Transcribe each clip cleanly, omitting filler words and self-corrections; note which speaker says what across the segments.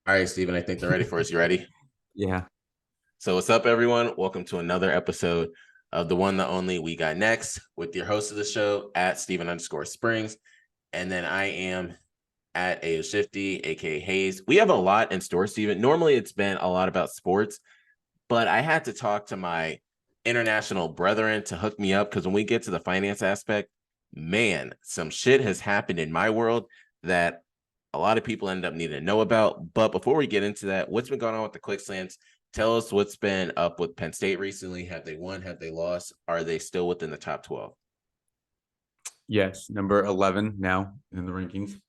Speaker 1: All right, Steven, I think they're ready for us. You ready?
Speaker 2: Yeah.
Speaker 1: So, what's up, everyone? Welcome to another episode of the one, the only We Got Next with your host of the show at Steven_Springs. And then I am at AO Shifty, aka Hayes. We have a lot in store, Steven. Normally, it's been a lot about sports, but I had to talk to my international brethren to hook me up because when we get to the finance aspect, man, some shit has happened in my world that a lot of people end up needing to know about. But before we get into that, what's been going on with the quick slants? Tell us what's been up with Penn State recently. Have they won? Have they lost? Are they still within the top 12?
Speaker 2: Yes. Number 11 now in the rankings.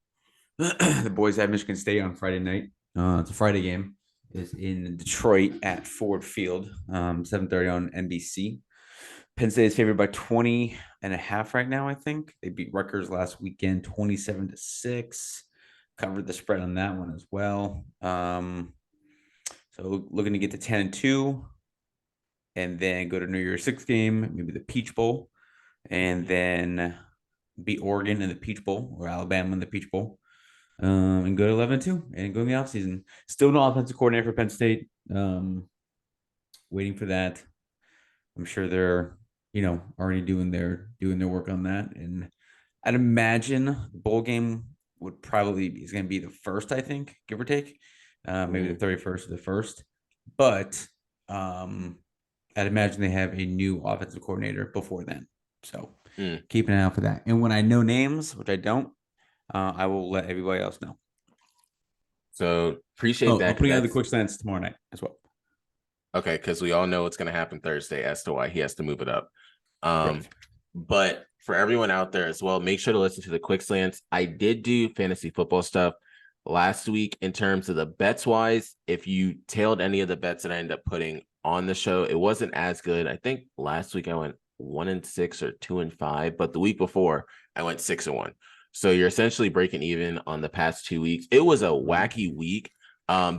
Speaker 2: The boys have Michigan State on Friday night. It's a Friday game. It's in Detroit at Ford Field, 7:30 on NBC. Penn State is favored by 20 and a half right now, I think. They beat Rutgers last weekend 27-6. Covered the spread on that one as well. So looking to get to 10-2 and then go to New Year's Six game, maybe the Peach Bowl, and then beat Oregon in the Peach Bowl or Alabama in the Peach Bowl. And go to 11-2 and go in the offseason. Still no offensive coordinator for Penn State. Waiting for that. I'm sure they're, already doing their work on that. And I'd imagine the bowl game would probably is going to be the first, I think, give or take. Maybe the 31st or the first. But I'd imagine they have a new offensive coordinator before then. So keep an eye out for that. And when I know names, which I don't, I will let everybody else know.
Speaker 1: So appreciate that.
Speaker 2: I'm putting out the quick slants tomorrow night as well.
Speaker 1: Okay, because we all know what's going to happen Thursday as to why he has to move it up.
Speaker 2: Right.
Speaker 1: But for everyone out there as well, make sure to listen to the quick slants. I did do fantasy football stuff last week in terms of the bets wise. If you tailed any of the bets that I ended up putting on the show, it wasn't as good. I think last week I went 1-6 or 2-5, but the week before I went 6-1. So you're essentially breaking even on the past 2 weeks. It was a wacky week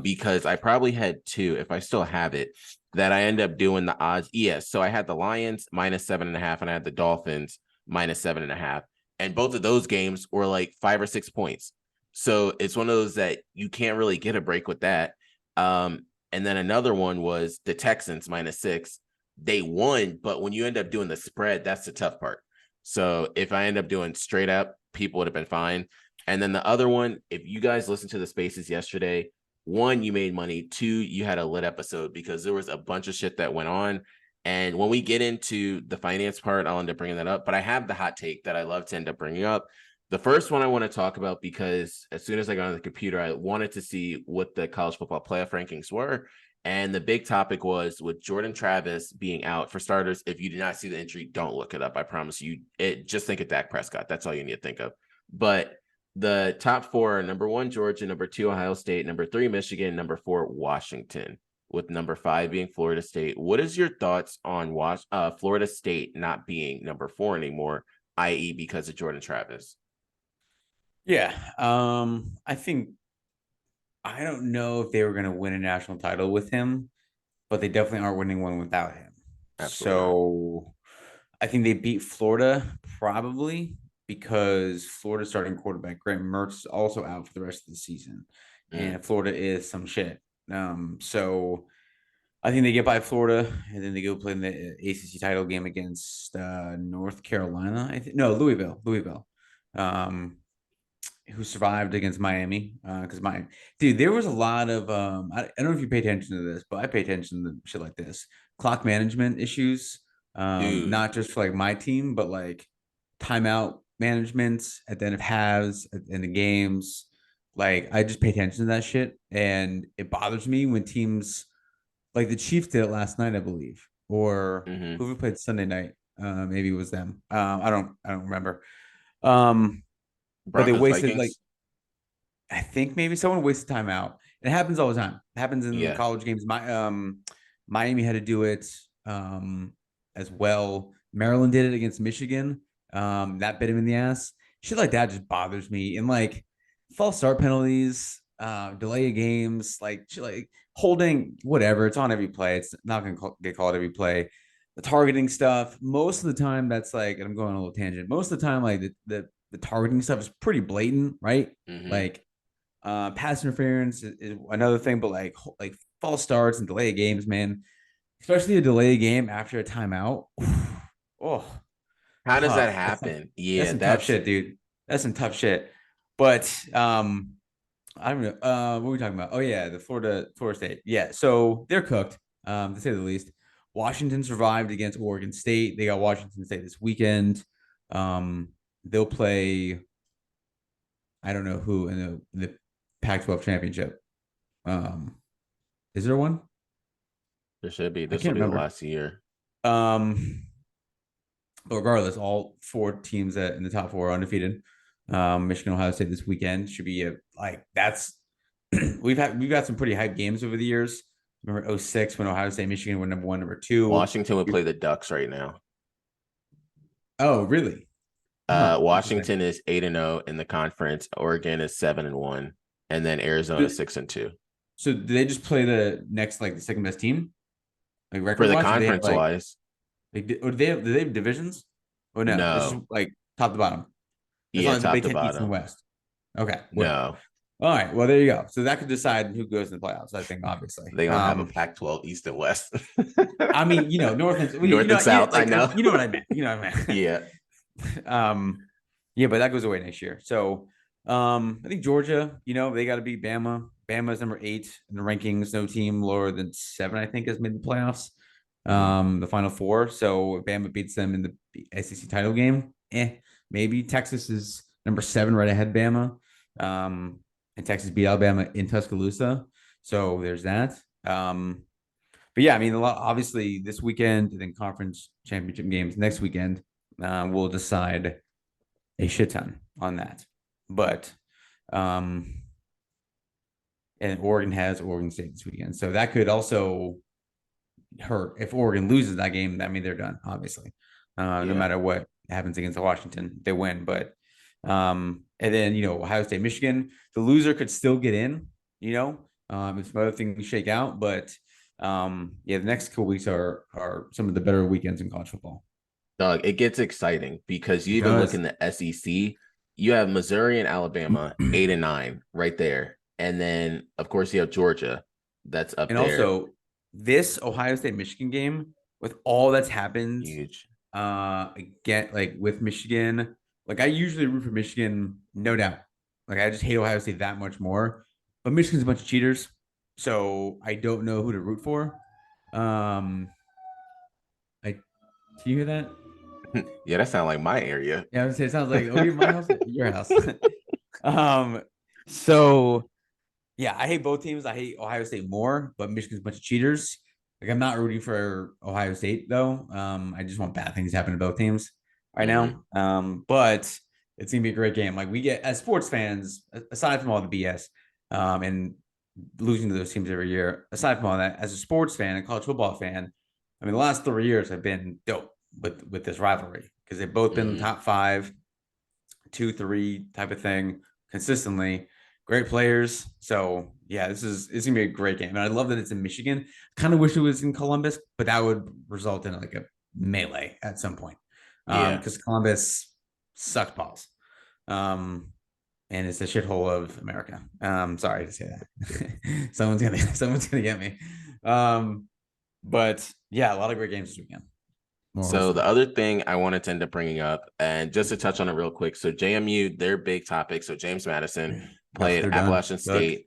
Speaker 1: because I probably had two, if I still have it, that I end up doing the odds. Yes. So I had the Lions -7.5 and I had the Dolphins -7.5. And both of those games were like 5 or 6 points. So it's one of those that you can't really get a break with that. And then another one was the Texans -6. They won, but when you end up doing the spread, that's the tough part. So if I end up doing straight up, people would have been fine. And then the other one, if you guys listened to the spaces yesterday, one, you made money. Two, you had a lit episode because there was a bunch of shit that went on. And when we get into the finance part, I'll end up bringing that up. But I have the hot take that I love to end up bringing up. The first one I want to talk about because as soon as I got on the computer, I wanted to see what the college football playoff rankings were. And the big topic was with Jordan Travis being out. For starters, if you did not see the injury, don't look it up. I promise you. Just think of Dak Prescott. That's all you need to think of. But the top four are number 1, Georgia, number 2, Ohio State, number 3, Michigan, number 4, Washington, with number 5 being Florida State. What is your thoughts on Florida State not being number 4 anymore, i.e. because of Jordan Travis?
Speaker 2: Yeah. I don't know if they were going to win a national title with him, but they definitely aren't winning one without him.
Speaker 1: Absolutely
Speaker 2: So I think they beat Florida probably because Florida's starting quarterback Graham Mertz is also out for the rest of the season, and Florida is some shit. So I think they get by Florida, and then they go play in the ACC title game against North Carolina. I think no Louisville. Who survived against Miami? Because there was a lot of I don't know if you pay attention to this, but I pay attention to shit like this, clock management issues. Not just for like my team, but like timeout management at the end of halves in the games. Like I just pay attention to that shit, and it bothers me when teams like the Chiefs did it last night, I believe, or who we played Sunday night. Maybe it was them. I don't remember. But they
Speaker 1: Broncos,
Speaker 2: wasted like
Speaker 1: Vikings.
Speaker 2: I think maybe someone wasted timeout. It happens all the time. It happens in
Speaker 1: Yeah.
Speaker 2: college games. Miami had to do it as well. Maryland did it against Michigan. That bit him in the ass. Shit like that just bothers me. And like false start penalties, delay of games, like shit like holding, whatever. It's on every play. It's not gonna get called every play. The targeting stuff, most of the time, that's like, and I'm going on a little tangent. Most of the time, like the targeting stuff is pretty blatant, right? Like Pass interference is another thing, but like false starts and delay games, man. Especially a delay game after a timeout. Oh,
Speaker 1: How does that
Speaker 2: tough.
Speaker 1: happen?
Speaker 2: That's
Speaker 1: Yeah,
Speaker 2: some tough
Speaker 1: that's
Speaker 2: shit, dude. That's some tough shit. But I don't know. What were we talking about? Oh yeah, the Florida State. Yeah, so they're cooked, to say the least. Washington survived against Oregon State. They got Washington State this weekend. They'll play. I don't know who in the Pac-12 championship. Um, is there one?
Speaker 1: there should be.
Speaker 2: I
Speaker 1: This will
Speaker 2: can't
Speaker 1: be the
Speaker 2: remember.
Speaker 1: last year.
Speaker 2: Um, but regardless, all four teams that in the top four are undefeated. Michigan, Ohio State this weekend should be that's we've got some pretty hype games over the years. Remember 06 when Ohio State, Michigan were number one, number two.
Speaker 1: Washington would play the Ducks right now.
Speaker 2: Oh, really? Huh. Interesting.
Speaker 1: Washington is 8-0 in the conference. Oregon is 7-1, and then Arizona 6-2.
Speaker 2: So do they just play the next like the second best team, like
Speaker 1: For
Speaker 2: record
Speaker 1: the
Speaker 2: wise, or they have
Speaker 1: conference wise,
Speaker 2: or do they have divisions? Or no, it's just
Speaker 1: no.
Speaker 2: like top to bottom. As
Speaker 1: Yeah,
Speaker 2: long as the
Speaker 1: top
Speaker 2: Big
Speaker 1: to
Speaker 2: Ten East and
Speaker 1: bottom.
Speaker 2: West. Okay, word.
Speaker 1: No.
Speaker 2: All right. Well, there you go. So that could decide who goes in the playoffs. I think, obviously.
Speaker 1: They don't have a Pac-12 East and West.
Speaker 2: I mean, North and
Speaker 1: North and South, I
Speaker 2: like
Speaker 1: know.
Speaker 2: you know what I meant. You know what I meant.
Speaker 1: Yeah.
Speaker 2: Yeah, but that goes away next year. So, I think Georgia, they got to beat Bama. Bama's number 8 in the rankings. No team lower than 7, I think, has made the playoffs. The Final Four. So if Bama beats them in the SEC title game, maybe Texas is number 7 right ahead Bama. And Texas beat Alabama in Tuscaloosa. So there's that. But yeah, I mean, obviously this weekend and then conference championship games next weekend will decide a shit ton on that. But and Oregon has Oregon State this weekend, so that could also hurt if Oregon loses that game. I mean, they're done, obviously. No matter what happens against Washington, they win. But and then Ohio State, Michigan, the loser could still get in. If some other things shake out, but the next couple weeks are some of the better weekends in college football.
Speaker 1: Doug, it gets exciting because you even look in the SEC, you have Missouri and Alabama 8-9 right there. And then of course you have Georgia that's up
Speaker 2: and
Speaker 1: there.
Speaker 2: And also this Ohio State Michigan game with all that's happened,
Speaker 1: huge.
Speaker 2: Again, like with Michigan, like I usually root for Michigan, no doubt. Like I just hate Ohio State that much more. But Michigan's a bunch of cheaters, so I don't know who to root for. Can you hear that?
Speaker 1: Yeah, that sounds like my area.
Speaker 2: Yeah, I would say it sounds like my house, your house. So yeah, I hate both teams. I hate Ohio State more, but Michigan's a bunch of cheaters. Like I'm not rooting for Ohio State though. I just want bad things to happen to both teams right now. But it's gonna be a great game. Like we get as sports fans, aside from all the BS, and losing to those teams every year, aside from all that, as a sports fan and college football fan, I mean the last 3 years have been dope with this rivalry because they've both been top 5, 2, 3 type of thing consistently. Great players. So yeah, it's gonna be a great game. And I love that it's in Michigan. Kind of wish it was in Columbus, but that would result in like a melee at some point. Because Columbus sucks balls. And it's the shithole of America. Sorry to say that. someone's gonna get me. But yeah, a lot of great games this weekend.
Speaker 1: So the other thing I wanted to end up bringing up, and just to touch on it real quick, so JMU, their big topic. So James Madison played Appalachian State.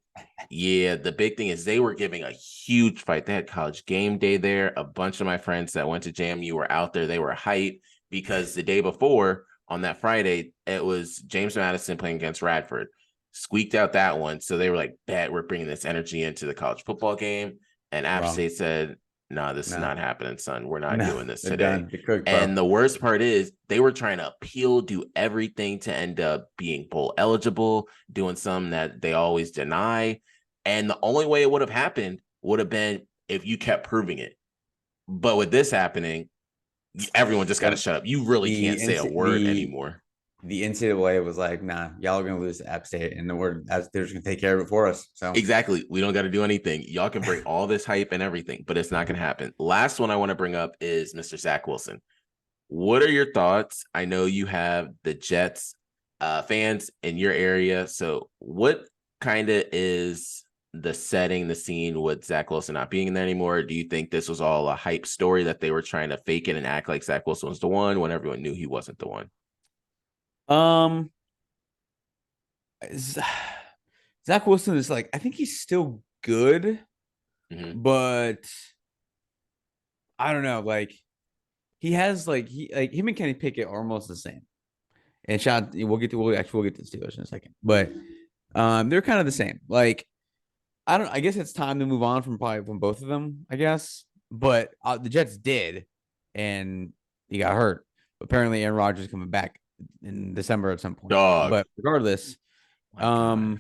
Speaker 1: Yeah, the big thing is they were giving a huge fight. They had College Game Day there. A bunch of my friends that went to JMU were out there. They were hyped because the day before on that Friday, it was James Madison playing against Radford. Squeaked out that one. So they were like, bet we're bringing this energy into the college football game. And App State said, no, this is not happening, son. We're not doing this today. And the worst part is they were trying to appeal, do everything to end up being bowl eligible, doing something that they always deny. And the only way it would have happened would have been if you kept proving it. But with this happening, everyone just got to shut up. You really can't say a word anymore.
Speaker 2: The NCAA was like, nah, y'all are going to lose to App State, and they're just going to take care of it for us. So
Speaker 1: exactly. We don't got to do anything. Y'all can bring all this hype and everything, but it's not going to happen. Last one I want to bring up is Mr. Zach Wilson. What are your thoughts? I know you have the Jets fans in your area. So what kind of is the setting, the scene with Zach Wilson not being there anymore? Do you think this was all a hype story that they were trying to fake it and act like Zach Wilson was the one when everyone knew he wasn't the one?
Speaker 2: Um, Zach Wilson is like, I think he's still good,
Speaker 1: Mm-hmm.
Speaker 2: but I don't know. Like he has like him and Kenny Pickett are almost the same. And we'll get to the Steelers in a second, but they're kind of the same. Like I guess it's time to move on from both of them. I guess, but the Jets did, and he got hurt. Apparently, Aaron Rodgers is coming back in December at some point.
Speaker 1: Dog.
Speaker 2: But regardless,
Speaker 1: My God.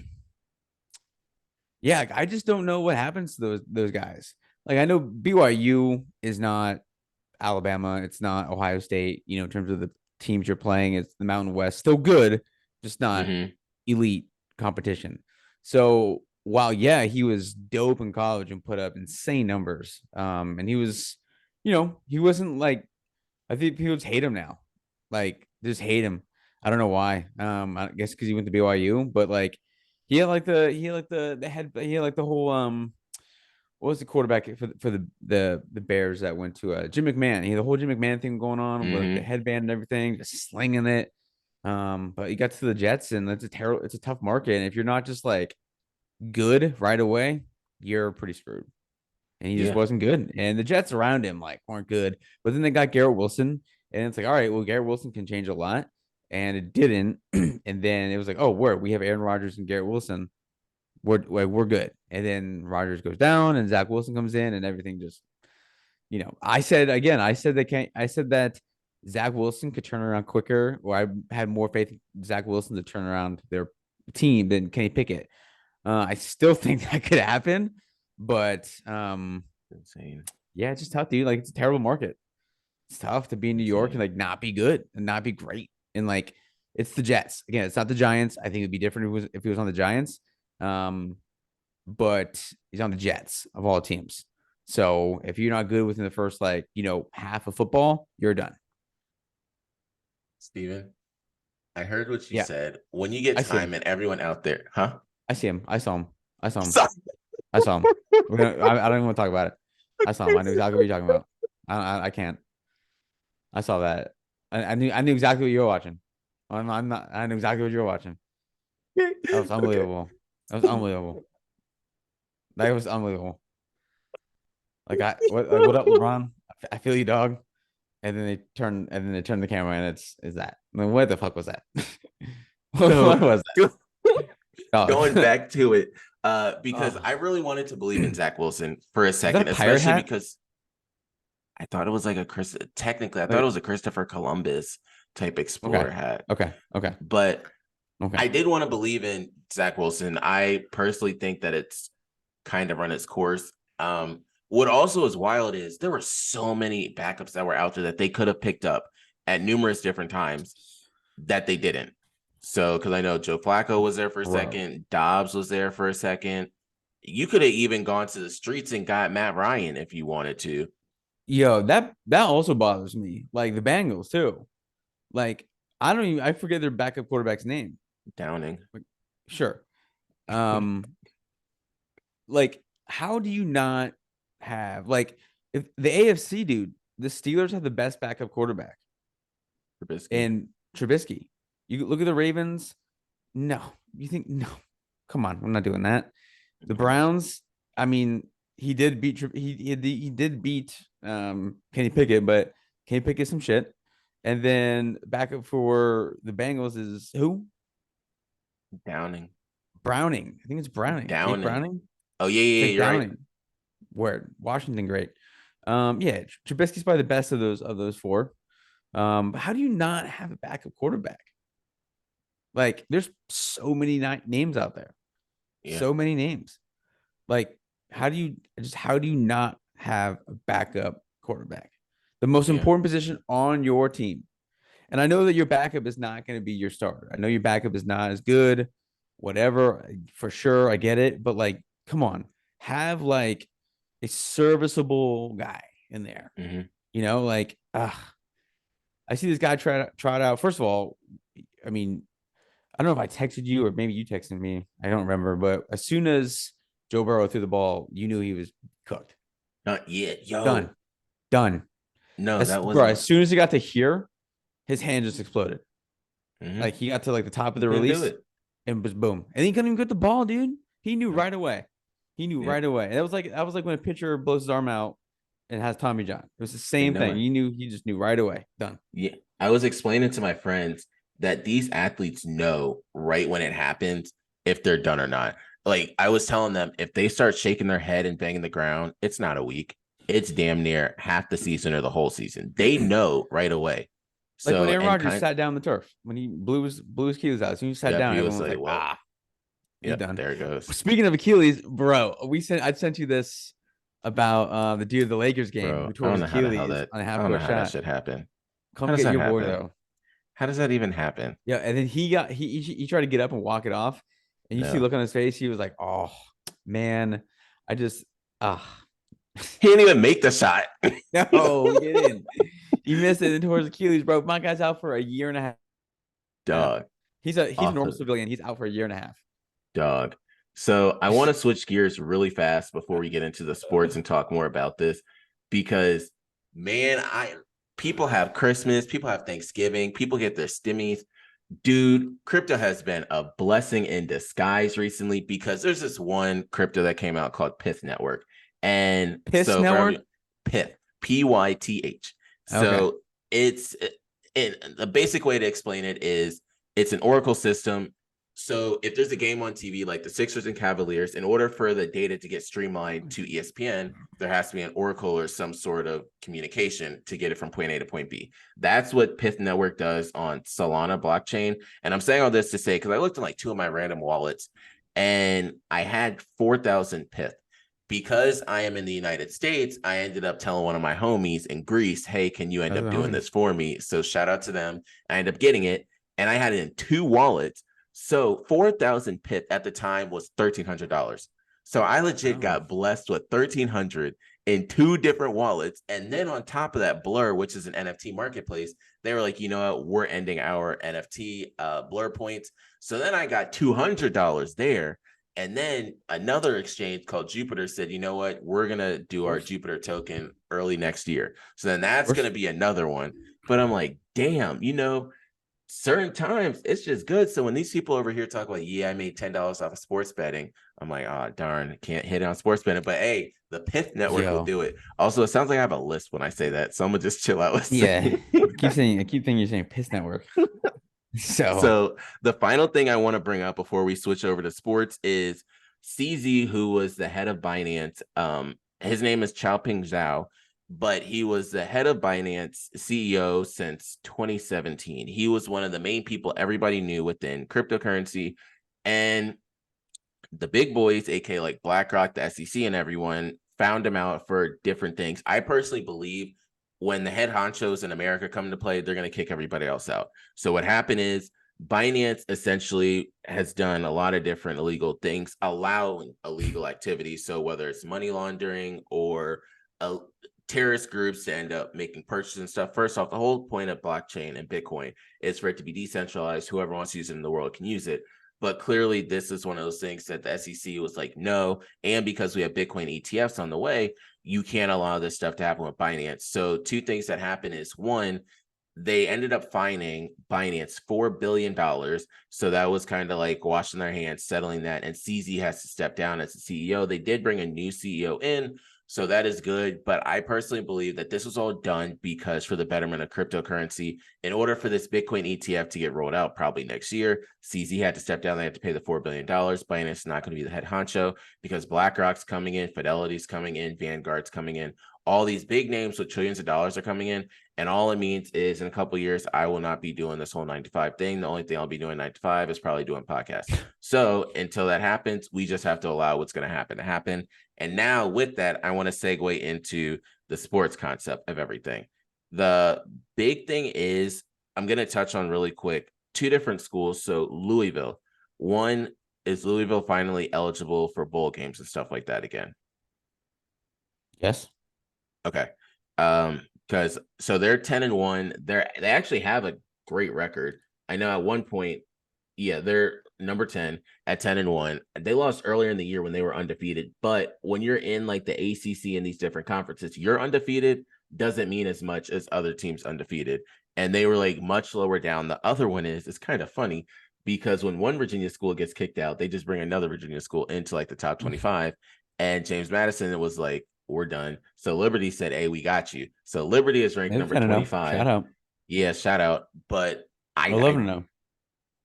Speaker 2: yeah, I just don't know what happens to those guys. Like I know BYU is not Alabama, it's not Ohio State. In terms of the teams you're playing, it's the Mountain West, still good, just not
Speaker 1: Mm-hmm.
Speaker 2: elite competition. So while he was dope in college and put up insane numbers, and he was, he wasn't like I think people just hate him now, like just hate him. I don't know why. I guess because he went to BYU, but like he had head he had like the whole what was the quarterback for the Bears that went to Jim McMahon? He had the whole Jim McMahon thing going on with like, the
Speaker 1: Mm-hmm.
Speaker 2: headband and everything, just slinging it. But he got to the Jets, and it's a tough market. And if you're not just like good right away, you're pretty screwed. And he just
Speaker 1: Yeah.
Speaker 2: wasn't good. And the Jets around him like weren't good. But then they got Garrett Wilson, and it's like, all right, well, Garrett Wilson can change a lot, and it didn't. And then it was like, oh, we have Aaron Rodgers and Garrett Wilson. We're good. And then Rodgers goes down, and Zach Wilson comes in, and everything just, I said again, I said that Zach Wilson could turn around quicker, or I had more faith in Zach Wilson to turn around their team than Kenny Pickett. I still think that could happen, but
Speaker 1: Insane.
Speaker 2: yeah, it's just tough, dude. Like it's a terrible market. It's tough to be in New York and
Speaker 1: Insane.
Speaker 2: like not be good and not be great. And like it's the Jets. Again, it's not the Giants. I think it'd be different if he was on the Giants. Um, but he's on the Jets of all teams. So if you're not good within the first half of football, you're done.
Speaker 1: Steven, I heard what you
Speaker 2: Yeah,
Speaker 1: said. When you get
Speaker 2: I see him.
Speaker 1: time and everyone out there, huh?
Speaker 2: I see him. I saw him. I saw him.
Speaker 1: Stop.
Speaker 2: I saw him. I don't even want to talk about it. I saw him. I knew exactly what you're talking about. I can't. I saw that. I knew exactly what you were watching. I'm not. I knew exactly what you were watching. That was
Speaker 1: Okay.
Speaker 2: unbelievable. That was unbelievable. That was unbelievable. What up, LeBron? I feel you, dog. And then they turn the camera, and is that? I mean, what the fuck was that?
Speaker 1: So
Speaker 2: What was that?
Speaker 1: going
Speaker 2: Dog.
Speaker 1: back to it, because
Speaker 2: Oh,
Speaker 1: I really wanted to believe in Zach Wilson for a
Speaker 2: is that a
Speaker 1: second,
Speaker 2: pirate
Speaker 1: especially
Speaker 2: hat?
Speaker 1: because I thought it was like technically, I thought it
Speaker 2: Like,
Speaker 1: was a Christopher Columbus type
Speaker 2: okay,
Speaker 1: explorer hat.
Speaker 2: okay,
Speaker 1: But
Speaker 2: okay.
Speaker 1: I did want to believe in Zach Wilson. I personally think that it's kind of run its course. What also is wild is there were so many backups that were out there that they could have picked up at numerous different times that they didn't. So, because I know Joe Flacco was there for a
Speaker 2: Bro.
Speaker 1: second, Dobbs was there for a second. You could have even gone to the streets and got Matt Ryan if you wanted to.
Speaker 2: Yo, that also bothers me. Like the Bengals too. Like I forget their backup quarterback's name.
Speaker 1: Downing.
Speaker 2: Like, sure. Um, like how do you not have like if the AFC dude, the Steelers have the best backup quarterback
Speaker 1: Trubisky.
Speaker 2: and Trubisky. You look at the Ravens. No, you think no? Come on, I'm not doing that. The Browns. I mean, he did beat he did beat Kenny Pickett, but Kenny Pickett some shit. And then backup for the Bengals is who?
Speaker 1: Downing.
Speaker 2: Browning. I think it's Browning. Jake
Speaker 1: Downing.
Speaker 2: Browning.
Speaker 1: Oh, yeah, yeah,
Speaker 2: Jake
Speaker 1: you're right.
Speaker 2: Downing. Where Washington, great. Yeah, Trubisky's probably the best of those four. But how do you not have a backup quarterback? Like, there's so many names out there,
Speaker 1: Yeah.
Speaker 2: so many names. Like, how do you not have a backup quarterback? The most
Speaker 1: Yeah.
Speaker 2: important position on your team. And I know that your backup is not going to be your starter. I know your backup is not as good, whatever, for sure. I get it. But like, come on, have like a serviceable guy in there.
Speaker 1: Mm-hmm.
Speaker 2: I see this guy trot out. First of all, I mean, I don't know if I texted you or maybe you texted me. I don't remember. But as soon as Joe Burrow threw the ball, you knew he was cooked.
Speaker 1: Not yet,
Speaker 2: Done.
Speaker 1: yo.
Speaker 2: Done.
Speaker 1: No, that
Speaker 2: Bro,
Speaker 1: wasn't.
Speaker 2: as soon as he got to here, his hand just exploded.
Speaker 1: Mm-hmm.
Speaker 2: Like he got to like the top of
Speaker 1: He
Speaker 2: the
Speaker 1: couldn't do
Speaker 2: release
Speaker 1: it.
Speaker 2: and was boom. And he couldn't even get the ball, dude. He knew
Speaker 1: No.
Speaker 2: right away. He knew
Speaker 1: Yep.
Speaker 2: right away. And that was like when a pitcher blows his arm out and has Tommy John. It was the
Speaker 1: They
Speaker 2: same
Speaker 1: know
Speaker 2: thing.
Speaker 1: it.
Speaker 2: He just knew right away. Done.
Speaker 1: Yeah. I was explaining to my friends that these athletes know right when it happens if they're done or not. Like I was telling them, if they start shaking their head and banging the ground, it's not a week. It's damn near half the season or the whole season. They know right away.
Speaker 2: Like when
Speaker 1: So
Speaker 2: Aaron
Speaker 1: and
Speaker 2: Rodgers
Speaker 1: kind
Speaker 2: sat down the turf when he blew his Achilles out. As soon as he sat
Speaker 1: yep,
Speaker 2: down,
Speaker 1: he was
Speaker 2: everyone was
Speaker 1: like,
Speaker 2: like,
Speaker 1: well,
Speaker 2: "Ah, he's
Speaker 1: yep,
Speaker 2: done."
Speaker 1: there it goes.
Speaker 2: Speaking of Achilles, bro, I sent you this about the dude of the Lakers game who
Speaker 1: Bro, I
Speaker 2: tore
Speaker 1: don't
Speaker 2: his
Speaker 1: know how the hell
Speaker 2: Achilles
Speaker 1: that
Speaker 2: on a
Speaker 1: I
Speaker 2: half
Speaker 1: don't know
Speaker 2: court
Speaker 1: how that
Speaker 2: shot.
Speaker 1: should happen. How
Speaker 2: Come
Speaker 1: does
Speaker 2: get
Speaker 1: that
Speaker 2: your boy
Speaker 1: happen?
Speaker 2: though.
Speaker 1: How does that even happen?
Speaker 2: Yeah, and then he tried to get up and walk it off, and you see
Speaker 1: No.
Speaker 2: look on his face. He was like, "Oh man, I just ah
Speaker 1: He didn't even make the shot.
Speaker 2: no, he didn't. He missed it and tore his Achilles, bro. My guy's out for a year and a half.
Speaker 1: Dog.
Speaker 2: He's a
Speaker 1: Off
Speaker 2: normal
Speaker 1: of
Speaker 2: civilian. He's out for a year and a half.
Speaker 1: dog. So I want to switch gears really fast before we get into the sports and talk more about this because man, I people have Christmas, people have Thanksgiving, people get their stimmies. Dude, crypto has been a blessing in disguise recently because there's this one crypto that came out called Pith Network. And
Speaker 2: Piss
Speaker 1: so for every
Speaker 2: Network.
Speaker 1: Pith, Pyth.
Speaker 2: Okay.
Speaker 1: So it's the basic way to explain it is it's an Oracle system. So if there's a game on TV like the Sixers and Cavaliers, in order for the data to get streamlined to ESPN, there has to be an Oracle or some sort of communication to get it from point A to point B. That's what Pith Network does on Solana blockchain. And I'm saying all this to say, because I looked in like two of my random wallets and I had 4,000 Pith. Because I am in the United States, I ended up telling one of my homies in Greece, hey, can you end
Speaker 2: Those are
Speaker 1: up
Speaker 2: the
Speaker 1: doing
Speaker 2: homies.
Speaker 1: this for me? So shout out to them. I ended up getting it and I had it in two wallets. So 4,000 Pith at the time was $1,300. So I legit
Speaker 2: Oh.
Speaker 1: got blessed with 1,300 in two different wallets. And then on top of that, Blur, which is an NFT marketplace, they were like, you know what, we're ending our NFT Blur points. So then I got $200 there. And then another exchange called Jupiter said, you know what, we're going to do our Jupiter token early next year. So then that's going to be another one. But I'm like, damn, certain times it's just good. So when these people over here talk about, yeah, I made $10 off of sports betting, I'm like, oh, darn, can't hit on sports betting. But hey, the Pith Network will do it. Also, it sounds like I have a list when I say that. So I'm going to just chill out with
Speaker 2: Yeah. I keep thinking you're saying Piss Network.
Speaker 1: So the final thing I want to bring up before we switch over to sports is CZ, who was the head of Binance. His name is Chaoping Zhao, but he was the head of Binance CEO since 2017. He was one of the main people everybody knew within cryptocurrency. And the big boys, aka like BlackRock, the SEC, and everyone found him out for different things. I personally believe when the head honchos in America come into play, they're going to kick everybody else out. So what happened is Binance essentially has done a lot of different illegal things, allowing illegal activities. So whether it's money laundering or terrorist groups to end up making purchases and stuff. First off, the whole point of blockchain and Bitcoin is for it to be decentralized. Whoever wants to use it in the world can use it. But clearly, this is one of those things that the SEC was like, no. And because we have Bitcoin ETFs on the way, you can't allow this stuff to happen with Binance. So two things that happen is one, they ended up fining Binance $4 billion. So that was kind of like washing their hands, settling that. And CZ has to step down as the CEO. They did bring a new CEO in. So that is good. But I personally believe that this was all done because for the betterment of cryptocurrency, in order for this Bitcoin ETF to get rolled out probably next year, CZ had to step down. They had to pay the $4 billion. Binance is not going to be the head honcho because BlackRock's coming in, Fidelity's coming in, Vanguard's coming in. All these big names with trillions of dollars are coming in. And all it means is in a couple of years, I will not be doing this whole 9 to 5 thing. The only thing I'll be doing 9 to 5 is probably doing podcasts. So until that happens, we just have to allow what's going to happen. And now with that, I want to segue into the sports concept of everything. The big thing is, I'm going to touch on really quick, two different schools. So Louisville, one, is Louisville finally eligible for bowl games and stuff like that again?
Speaker 2: Yes.
Speaker 1: Okay. Because so they're 10-1. They actually have a great record. I know at one point, Yeah, they're number 10 at 10-1. They lost earlier in the year when they were undefeated. But when you're in like the ACC and these different conferences, you're undefeated doesn't mean as much as other teams undefeated. And they were like much lower down. The other one is it's kind of funny because when one Virginia school gets kicked out, they just bring another Virginia school into like the top 25. And James Madison was like, we're done. So Liberty said, hey, we got you. So Liberty is ranked
Speaker 2: Maybe
Speaker 1: number
Speaker 2: 10-0.
Speaker 1: 25.
Speaker 2: Shout out.
Speaker 1: Yeah, shout out. But I
Speaker 2: 11-0.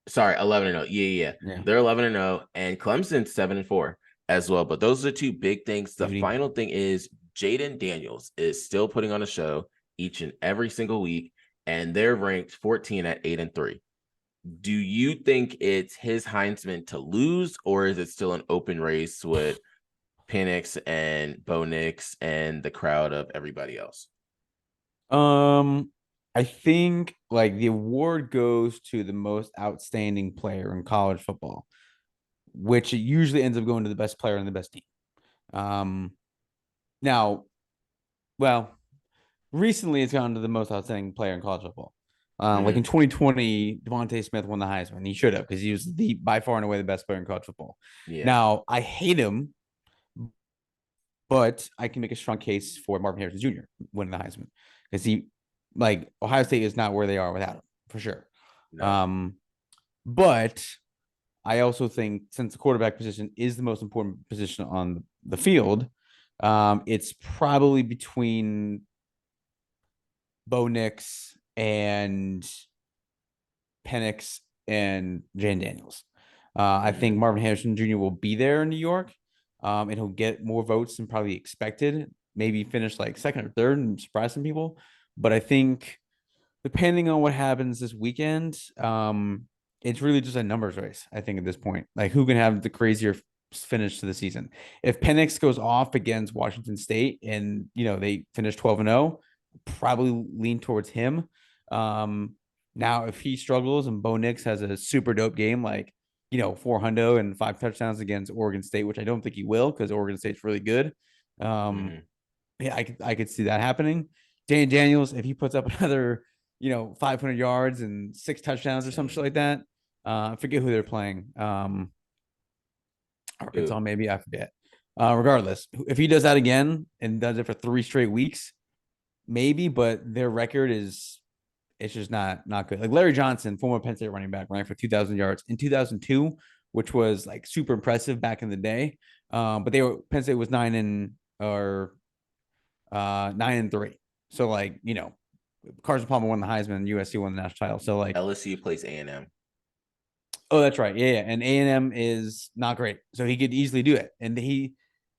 Speaker 1: sorry, 11-0. Yeah.
Speaker 2: Yeah.
Speaker 1: They're 11-0, and Clemson's 7-4 as well. But those are two big things. The
Speaker 2: Beauty.
Speaker 1: final thing is Jaden Daniels is still putting on a show each and every single week, and they're ranked 14 at 8-3. Do you think it's his Heisman to lose, or is it still an open race with Penix and Bo Nix and the crowd of everybody else?
Speaker 2: I think like the award goes to the most outstanding player in college football, which it usually ends up going to the best player and the best team. Now, well, recently it's gone to the most outstanding player in college football. Like in 2020, Devontae Smith won the Heisman. He should have because he was the by far and away the best player in college football.
Speaker 1: Yeah.
Speaker 2: Now, I hate him, but I can make a strong case for Marvin Harrison Jr. winning the Heisman because he, like, Ohio State is not where they are without him for sure.
Speaker 1: No.
Speaker 2: But I also think since the quarterback position is the most important position on the field, it's probably between Bo Nix and Penix and Jan Daniels. I think Marvin Harrison Jr. will be there in New York, and he'll get more votes than probably expected. Maybe finish like second or third and surprise some people. But I think depending on what happens this weekend, it's really just a numbers race. I think at this point, like who can have the crazier finish to the season. If Penix goes off against Washington State and they finish 12-0, probably lean towards him. Now if he struggles and Bo Nix has a super dope game, like 400 and 5 touchdowns against Oregon State, which I don't think he will because Oregon State's really good. Yeah, I could see that happening. Dan Daniels, if he puts up another 500 yards and 6 touchdowns or some shit like that. I forget who they're playing. Arkansas, maybe, I forget. Regardless, if he does that again and does it for 3 straight weeks, maybe, but their record it's just not good. Like Larry Johnson, former Penn State running back, ran for 2,000 yards in 2002, which was like super impressive back in the day. But Penn State was 9-3. So like, Carson Palmer won the Heisman, USC won the national title. So like
Speaker 1: LSU plays A&M.
Speaker 2: Oh, that's right. Yeah. And A&M is not great. So he could easily do it. And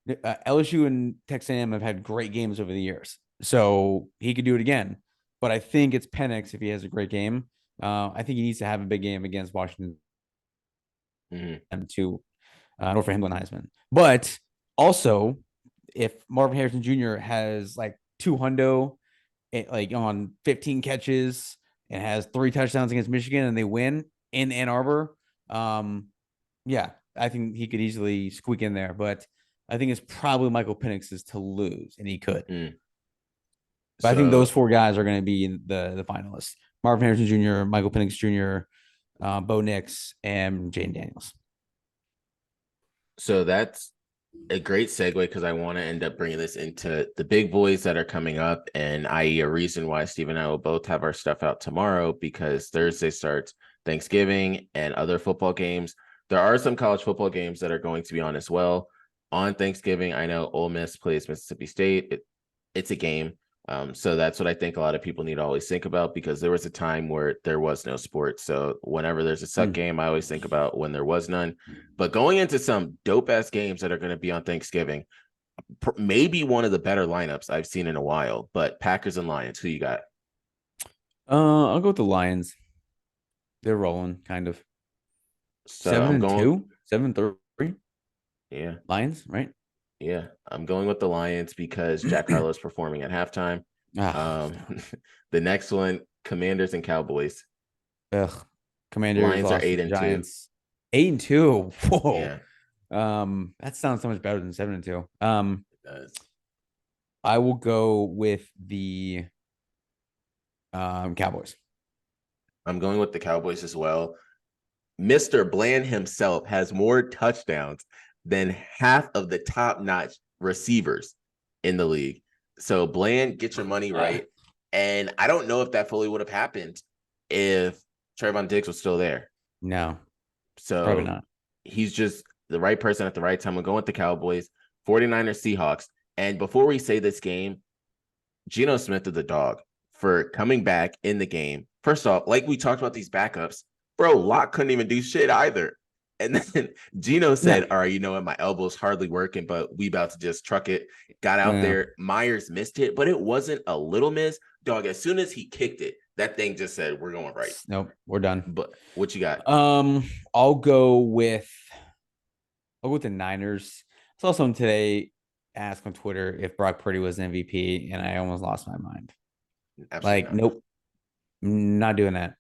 Speaker 2: LSU and Texas A&M have had great games over the years. So he could do it again. But I think it's Penix if he has a great game. I think he needs to have a big game against Washington and in order for him to win the Heisman. But also, if Marvin Harrison Jr. has like 200 like on 15 catches and has 3 touchdowns against Michigan and they win in Ann Arbor, yeah, I think he could easily squeak in there. But I think it's probably Michael Penix's to lose, and he could. But I think those 4 guys are going to be the finalists: Marvin Harrison Jr., Michael Penix Jr., Bo Nix, and Jane Daniels.
Speaker 1: So that's a great segue because I want to end up bringing this into the big boys that are coming up, and i.e. a reason why Steve and I will both have our stuff out tomorrow because Thursday starts Thanksgiving and other football games. There are some college football games that are going to be on as well. On Thanksgiving, I know Ole Miss plays Mississippi State. It's a game. So that's what I think a lot of people need to always think about because there was a time where there was no sport. So whenever there's a suck game, I always think about when there was none. But going into some dope ass games that are going to be on Thanksgiving, maybe one of the better lineups I've seen in a while. But Packers and Lions, who you got?
Speaker 2: I'll go with the Lions. They're rolling, kind of.
Speaker 1: So
Speaker 2: 7-2, 7-3.
Speaker 1: Yeah,
Speaker 2: Lions, right?
Speaker 1: Yeah, I'm going with the Lions because Jack Harlow's performing at halftime. The next one, Commanders and Cowboys.
Speaker 2: Commanders
Speaker 1: Lions are 8-2.
Speaker 2: Giants. 8-2. Whoa. Yeah. That sounds so much better than 7-2. It does. I will go with the Cowboys.
Speaker 1: I'm going with the Cowboys as well. Mr. Bland himself has more touchdowns than half of the top-notch receivers in the league. So Bland, get your money right. And I don't know if that fully would have happened if Trayvon Diggs was still there.
Speaker 2: No,
Speaker 1: So
Speaker 2: probably not.
Speaker 1: he's just the right person at the right time. We're going with the Cowboys, 49ers, Seahawks. And before we say this game, Geno Smith is the dog for coming back in the game. First off, like we talked about these backups, bro, Locke couldn't even do shit either. And then Geno said, all right, you know what? My elbow's hardly working, but we about to just truck it. Got out there. Myers missed it, but it wasn't a little miss. Dog, as soon as he kicked it, that thing just said, we're going right.
Speaker 2: Nope, we're done.
Speaker 1: But what you got?
Speaker 2: I'll go with the Niners. I saw someone today ask on Twitter if Brock Purdy was MVP, and I almost lost my mind.
Speaker 1: Absolutely
Speaker 2: like, nope, not doing that.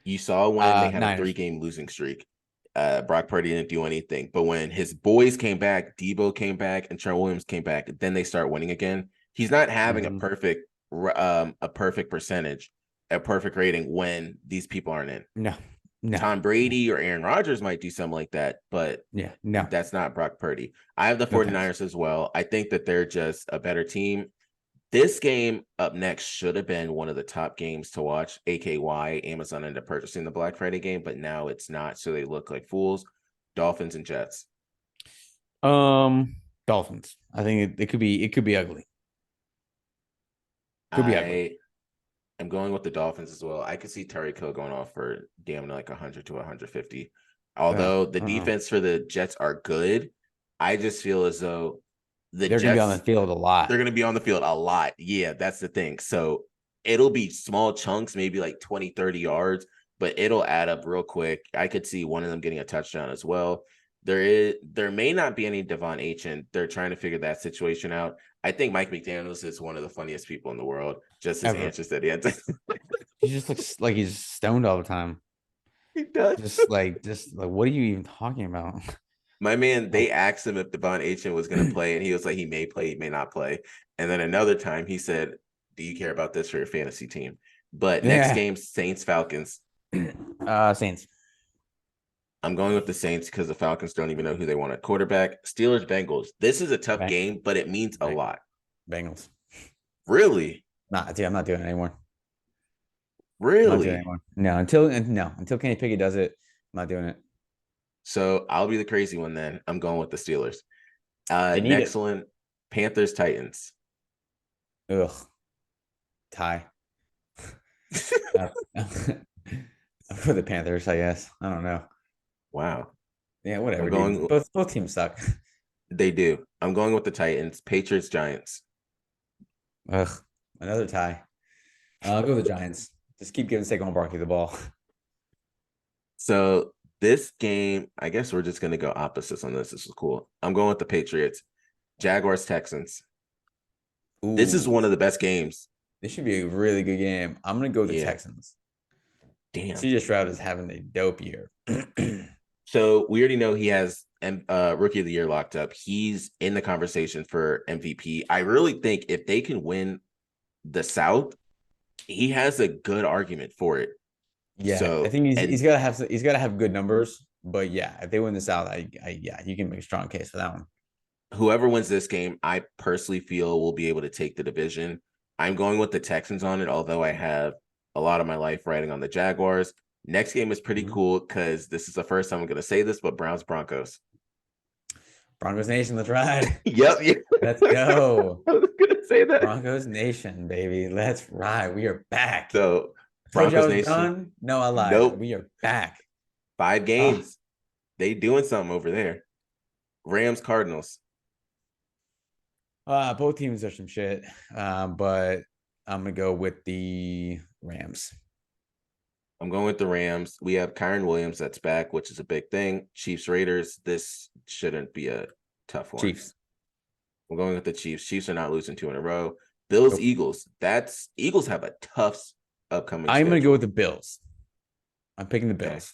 Speaker 1: You saw when they had
Speaker 2: Niners.
Speaker 1: a 3-game losing streak. Brock Purdy didn't do anything. But when his boys came back, Debo came back, and Trent Williams came back, then they start winning again. He's not having a perfect percentage, a perfect rating when these people aren't in.
Speaker 2: No.
Speaker 1: Tom Brady or Aaron Rodgers might do something like that, but that's not Brock Purdy. I have the 49ers as well. I think that they're just a better team. This game up next should have been one of the top games to watch. AKY, Amazon ended up purchasing the Black Friday game, but now it's not, so they look like fools. Dolphins and Jets.
Speaker 2: Dolphins. I think it could be ugly. Could be ugly.
Speaker 1: I'm going with the Dolphins as well. I could see Tyreek Hill going off for damn like 100 to 150. Although the defense for the Jets are good, I just feel as though
Speaker 2: they're going to be on the field a lot.
Speaker 1: They're going to be on the field a lot. Yeah, that's the thing. So it'll be small chunks, maybe like 20, 30 yards, but it'll add up real quick. I could see one of them getting a touchdown as well. There may not be any Devon Achane. They're trying to figure that situation out. I think Mike McDaniels is one of the funniest people in the world. Just his answers that he had.
Speaker 2: He just looks like he's stoned all the time.
Speaker 1: He does.
Speaker 2: Just like, what are you even talking about?
Speaker 1: My man, they asked him if Devon Achane was going to play, and he was like, he may play, he may not play. And then another time he said, do you care about this for your fantasy team? But next game, Saints-Falcons.
Speaker 2: Saints.
Speaker 1: I'm going with the Saints because the Falcons don't even know who they want at quarterback. Steelers-Bengals. This is a tough game, but it means a lot.
Speaker 2: Bengals.
Speaker 1: Really?
Speaker 2: Nah, dude, I'm not doing it anymore.
Speaker 1: Really?
Speaker 2: No, until Kenny Pickett does it, I'm not doing it.
Speaker 1: So I'll be the crazy one then. I'm going with the Steelers. Next one, Panthers-Titans.
Speaker 2: Ugh. Tie. For the Panthers, I guess. I don't know.
Speaker 1: Wow.
Speaker 2: Yeah, whatever. Both teams suck.
Speaker 1: They do. I'm going with the Titans. Patriots-Giants.
Speaker 2: Ugh. Another tie. I'll go with the Giants. Just keep giving Saquon Barkley the ball.
Speaker 1: So this game, I guess we're just going to go opposites on this. This is cool. I'm going with the Patriots. Jaguars-Texans. This is one of the best games.
Speaker 2: This should be a really good game. I'm going to go with the Texans.
Speaker 1: Damn.
Speaker 2: CJ Stroud is having a dope year.
Speaker 1: So we already know he has Rookie of the Year locked up. He's in the conversation for MVP. I really think if they can win the South, he has a good argument for it.
Speaker 2: Yeah, so, I think he's got to have good numbers. But yeah, if they win the South, you can make a strong case for that one.
Speaker 1: Whoever wins this game, I personally feel will be able to take the division. I'm going with the Texans on it, although I have a lot of my life riding on the Jaguars. Next game is pretty cool because this is the first time I'm going to say this, but Browns-Broncos.
Speaker 2: Broncos Nation, let's ride.
Speaker 1: Yep.
Speaker 2: Let's go.
Speaker 1: I was going to say that.
Speaker 2: Broncos Nation, baby. Let's ride. We are back.
Speaker 1: So, Broncos Nation.
Speaker 2: Done? No, I lied.
Speaker 1: Nope.
Speaker 2: We are back.
Speaker 1: 5 games. They doing something over there. Rams-Cardinals.
Speaker 2: Both teams are some shit, but I'm going to go with the Rams.
Speaker 1: I'm going with the Rams. We have Kyron Williams that's back, which is a big thing. Chiefs-Raiders. This shouldn't be a tough one.
Speaker 2: Chiefs.
Speaker 1: I'm going with the Chiefs. Chiefs are not losing 2 in a row. Bills-Eagles. Eagles have a tough upcoming
Speaker 2: I'm going to go with the Bills. I'm picking the Bills.
Speaker 1: Okay.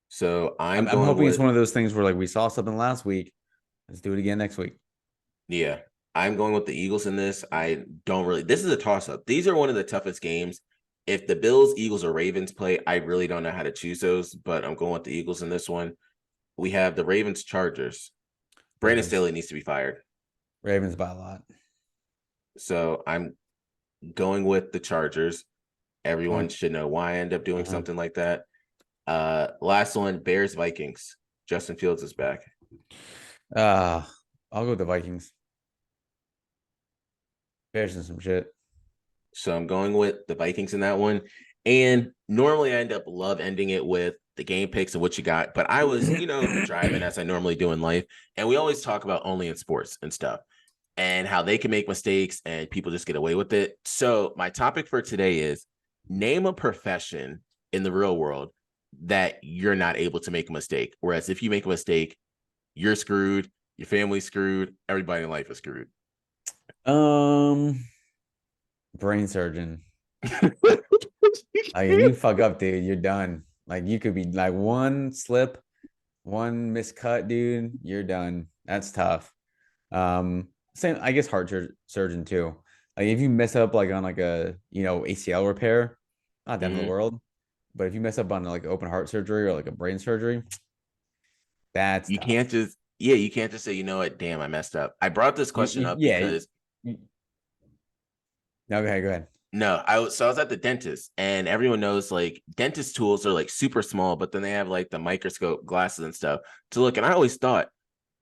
Speaker 1: So I'm
Speaker 2: hoping it's one of those things where like we saw something last week. Let's do it again next week.
Speaker 1: Yeah. I'm going with the Eagles in this. This is a toss-up. These are one of the toughest games if the Bills, Eagles, or Ravens play, I really don't know how to choose those, but I'm going with the Eagles in this one. We have the Ravens, Chargers. Brandon
Speaker 2: Ravens.
Speaker 1: Staley needs to be fired.
Speaker 2: Ravens by a lot.
Speaker 1: So I'm going with the Chargers. Everyone should know why I end up doing something like that. Last one, Bears, Vikings. Justin Fields is back.
Speaker 2: I'll go with the Vikings. Bears and some shit.
Speaker 1: So I'm going with the Vikings in that one. And normally I end up ending it with the game picks and what you got. But I was, driving as I normally do in life. And we always talk about only in sports and stuff and how they can make mistakes and people just get away with it. So my topic for today is name a profession in the real world that you're not able to make a mistake. Whereas if you make a mistake, you're screwed, your family's screwed, everybody in life is screwed.
Speaker 2: Brain surgeon. Like, if you fuck up, dude, you're done. Like, you could be like one slip, one miscut, dude, you're done. That's tough. Same, I guess heart surgeon too. Like, if you mess up like on like a ACL repair, not the end of the world. But if you mess up on like open heart surgery or like a brain surgery, that's
Speaker 1: you
Speaker 2: tough.
Speaker 1: can't just say, you know what, damn, I messed up. I brought this question up because
Speaker 2: no, go ahead.
Speaker 1: No, I was at the dentist, and everyone knows like dentist tools are like super small, but then they have like the microscope glasses and stuff to look. And I always thought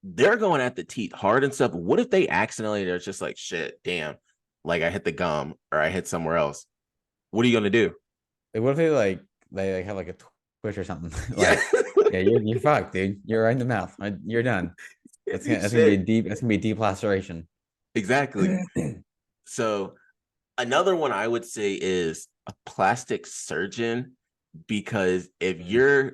Speaker 1: they're going at the teeth hard and stuff. What if they accidentally, they're just like, shit, damn, like I hit the gum or I hit somewhere else. What are you gonna do?
Speaker 2: Like, what if they have like a twitch or something?
Speaker 1: Yeah,
Speaker 2: yeah, you're fucked, dude. You're right in the mouth. You're done. That's gonna be a deep laceration.
Speaker 1: Exactly. So another one I would say is a plastic surgeon, because if you're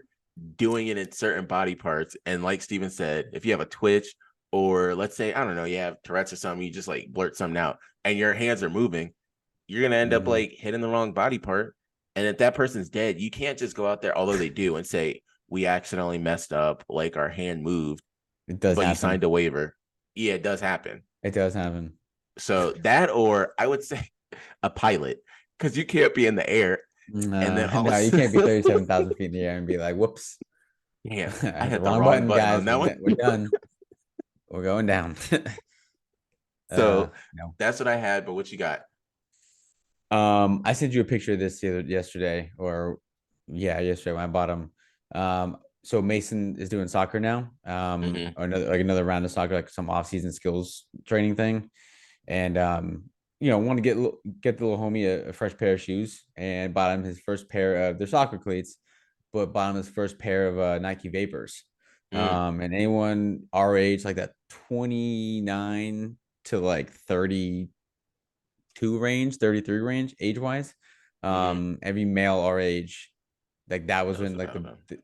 Speaker 1: doing it in certain body parts, and like Steven said, if you have a twitch, or let's say, I don't know, you have Tourette's or something, you just like blurt something out and your hands are moving, you're gonna end up like hitting the wrong body part. And if that person's dead, you can't just go out there, although they do, and say, we accidentally messed up, like our hand moved.
Speaker 2: It does
Speaker 1: but
Speaker 2: happen.
Speaker 1: You signed a waiver. Yeah, it does happen.
Speaker 2: It does happen.
Speaker 1: So that, or I would say a pilot, because you can't be in the air. And then
Speaker 2: you can't be 37,000 feet in the air and be like, whoops.
Speaker 1: Yeah, I hit the wrong button
Speaker 2: guys.
Speaker 1: on that one.
Speaker 2: We're done. We're going down.
Speaker 1: So no. That's what I had. But what you got?
Speaker 2: I sent you a picture of this yesterday when I bought him. So Mason is doing soccer now. Or another round of soccer, like some off-season skills training thing. And want to get the little homie a fresh pair of shoes, and bought him his first pair of their soccer cleats, but bought him his first pair of Nike Vapors. And anyone our age, like that 29 to like 32 range, 33 range, age wise, every male our age, like that was when like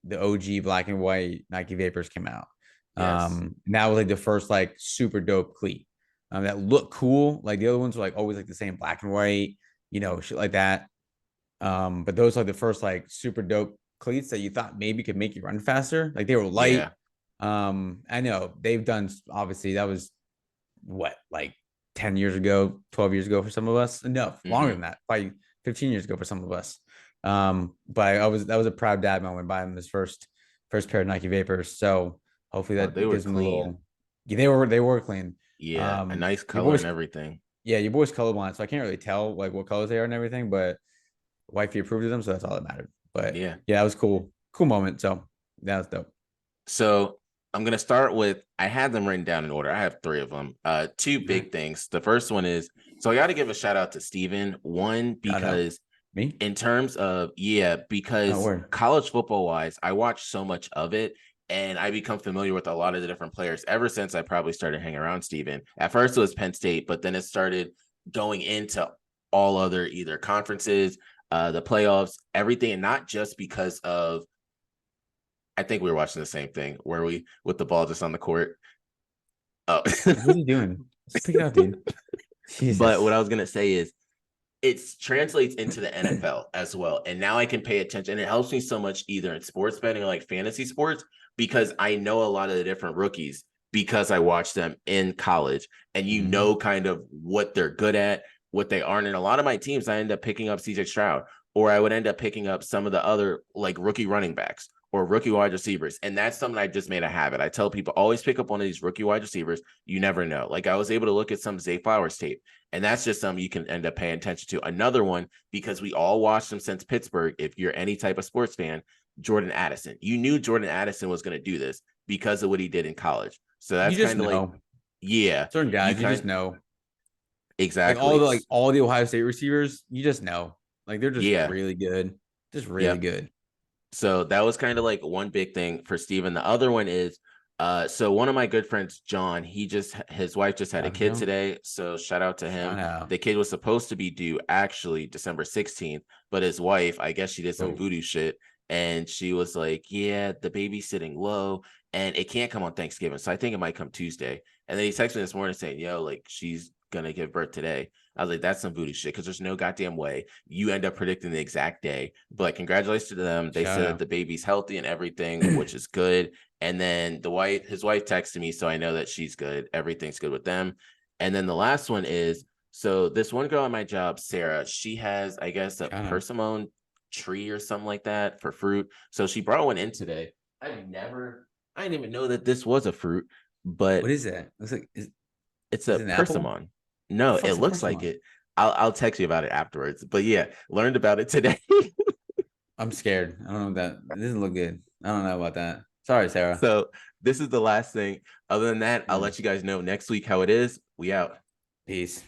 Speaker 2: the OG black and white Nike Vapors came out. Yes. And that was like the first like super dope cleat. That look cool. Like the other ones were like always like the same black and white, shit like that. But those are the first like super dope cleats that you thought maybe could make you run faster. Like they were light. Yeah. I know they've done, obviously that was what, like 10 years ago, 12 years ago for some of us. No, longer than that, probably 15 years ago for some of us. But that was a proud dad moment buying his first pair of Nike Vapors. So hopefully that gives him a little. Yeah, they were clean.
Speaker 1: Yeah, a nice color and everything.
Speaker 2: Yeah, your boy's colorblind, so I can't really tell like what colors they are and everything, but wifey approved of them, so that's all that mattered. But yeah, it was cool moment. So that was dope.
Speaker 1: So I'm gonna start with, I had them written down in order. I have 3 of them. 2 big things. The first one is, so I got to give a shout out to Steven. One, because
Speaker 2: me
Speaker 1: in terms of because college football wise, I watched so much of it. And I become familiar with a lot of the different players ever since I probably started hanging around Steven. At first it was Penn State, but then it started going into all other either conferences, the playoffs, everything. And not just because of, I think we were watching the same thing where we, with the ball just on the court. Oh,
Speaker 2: what are you doing? Stick it out, dude.
Speaker 1: Jesus. But what I was going to say is, it translates into the NFL as well. And now I can pay attention, and it helps me so much either in sports betting or like fantasy sports, because I know a lot of the different rookies because I watched them in college, and kind of what they're good at, what they aren't. And a lot of my teams, I end up picking up CJ Stroud, or I would end up picking up some of the other like rookie running backs or rookie wide receivers. And that's something I just made a habit. I tell people always pick up one of these rookie wide receivers. You never know. Like I was able to look at some Zay Flowers tape, and that's just something you can end up paying attention to. Another one, because we all watched him since Pittsburgh. If you're any type of sports fan, Jordan Addison. You knew Jordan Addison was going to do this because of what he did in college. So
Speaker 2: You
Speaker 1: that's
Speaker 2: just
Speaker 1: kind of like,
Speaker 2: know
Speaker 1: yeah,
Speaker 2: certain guys. You just know. Like
Speaker 1: exactly.
Speaker 2: all the Ohio State receivers, you just know. Like they're just
Speaker 1: Yeah.
Speaker 2: really good. Just really
Speaker 1: Yep.
Speaker 2: good.
Speaker 1: So that was kind of like one big thing for Steven. The other one is so one of my good friends, John, his wife just had a kid today. So shout out to him. The kid was supposed to be due actually December 16th, but his wife, I guess she did some voodoo shit. And she was like, yeah, the baby's sitting low and it can't come on Thanksgiving. So I think it might come Tuesday. And then he texted me this morning saying, yo, like she's gonna give birth today. I was like, that's some voodoo shit because there's no goddamn way you end up predicting the exact day. But congratulations to them. They said that the baby's healthy and everything, which is good. And then his wife texted me, so I know that she's good. Everything's good with them. And then the last one is, so this one girl at my job, Sarah, she has, I guess, a persimmon tree or something like that for fruit. So she brought one in today. I didn't even know that this was a fruit, but
Speaker 2: what is that? Looks like
Speaker 1: it's a persimmon. No, it looks like it. I'll text you about it afterwards. But yeah, learned about it today.
Speaker 2: I'm scared. I don't know that. It doesn't look good. I don't know about that. Sorry, Sarah.
Speaker 1: So this is the last thing. Other than that, I'll let you guys know next week how it is. We out.
Speaker 2: Peace.